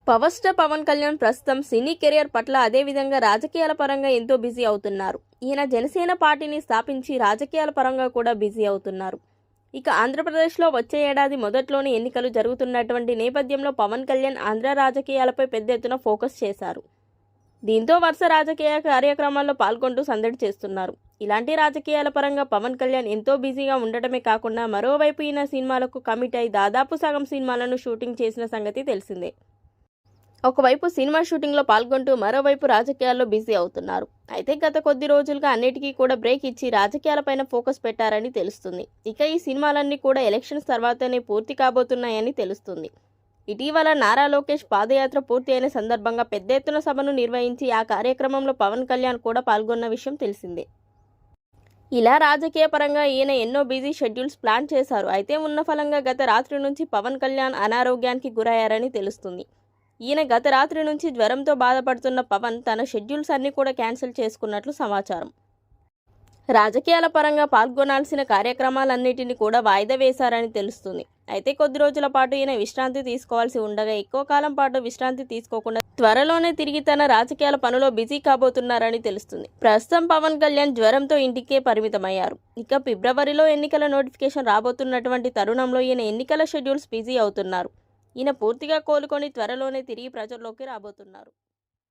Power star Pawan Kalyan ప్రస్తుతం సినీ career పట్ల అదేవిధంగా రాజకీయాల పరంగా ఎంతో బిజీ అవుతున్నారు. ఈయన జనసేన పార్టీని స్థాపించి రాజకీయాల పరంగా కూడా బిజీ అవుతున్నారు. ఇక ఆంధ్రప్రదేశ్లో వచ్చే ఏడాది మొదట్లోనే ఎన్నికలు జరుగుతున్నటువంటి నేపథ్యంలో పవన్ కళ్యాణ్ ఆంధ్ర రాజకీయాలపై పెద్ద ఎత్తున ఫోకస్ చేశారు. దీంతో వరుస రాజకీయ కార్యక్రమాల్లో పాల్గొంటూ సందడి చేస్తున్నారు. ఇలాంటి రాజకీయాల పరంగా పవన్ కళ్యాణ్ ఎంతో బిజీగా ఉండటమే కాకుండా మరోవైపు ఈయన సినిమాలకు కమిట్ అయి దాదాపు సగం సినిమాలను షూటింగ్ చేసిన సంగతి తెలిసిందే. ఒకవైపు సినిమా షూటింగ్లో పాల్గొంటూ మరోవైపు రాజకీయాల్లో బిజీ అవుతున్నారు. అయితే గత కొద్ది రోజులుగా అన్నిటికీ కూడా బ్రేక్ ఇచ్చి రాజకీయాలపైన ఫోకస్ పెట్టారని తెలుస్తుంది. ఇక ఈ సినిమాలన్నీ కూడా ఎలక్షన్స్ తర్వాతనే పూర్తి కాబోతున్నాయని తెలుస్తుంది. ఇటీవల నారా లోకేష్ పాదయాత్ర పూర్తి అయిన సందర్భంగా పెద్ద ఎత్తున సభను నిర్వహించి ఆ కార్యక్రమంలో పవన్ కళ్యాణ్ కూడా పాల్గొన్న విషయం తెలిసిందే. ఇలా రాజకీయ పరంగా ఈయన ఎన్నో బిజీ షెడ్యూల్స్ ప్లాన్ చేశారు. అయితే ఉన్న ఫలంగా గత రాత్రి నుంచి పవన్ కళ్యాణ్ అనారోగ్యానికి గురయ్యారని తెలుస్తుంది. ఈయన గత రాత్రి నుంచి జ్వరంతో బాధపడుతున్న పవన్ తన షెడ్యూల్స్ అన్నీ కూడా క్యాన్సిల్ చేసుకున్నట్లు సమాచారం. రాజకీయాల పరంగా పాల్గొనాల్సిన కార్యక్రమాలన్నిటిని కూడా వాయిదా వేశారని తెలుస్తుంది. అయితే కొద్ది రోజుల పాటు ఈయన విశ్రాంతి తీసుకోవాల్సి ఉండగా ఎక్కువ కాలం పాటు విశ్రాంతి తీసుకోకుండా త్వరలోనే తిరిగి తన రాజకీయాల పనిలో బిజీ కాబోతున్నారని తెలుస్తుంది. ప్రస్తుతం పవన్ కళ్యాణ్ జ్వరంతో ఇంటికే పరిమితమయ్యారు. ఇక ఫిబ్రవరిలో ఎన్నికల నోటిఫికేషన్ రాబోతున్నటువంటి తరుణంలో ఈయన ఎన్నికల షెడ్యూల్స్ బిజీ అవుతున్నారు. ఈయన పూర్తిగా కోలుకొని త్వరలోనే తిరిగి ప్రజల్లోకి రాబోతున్నారు.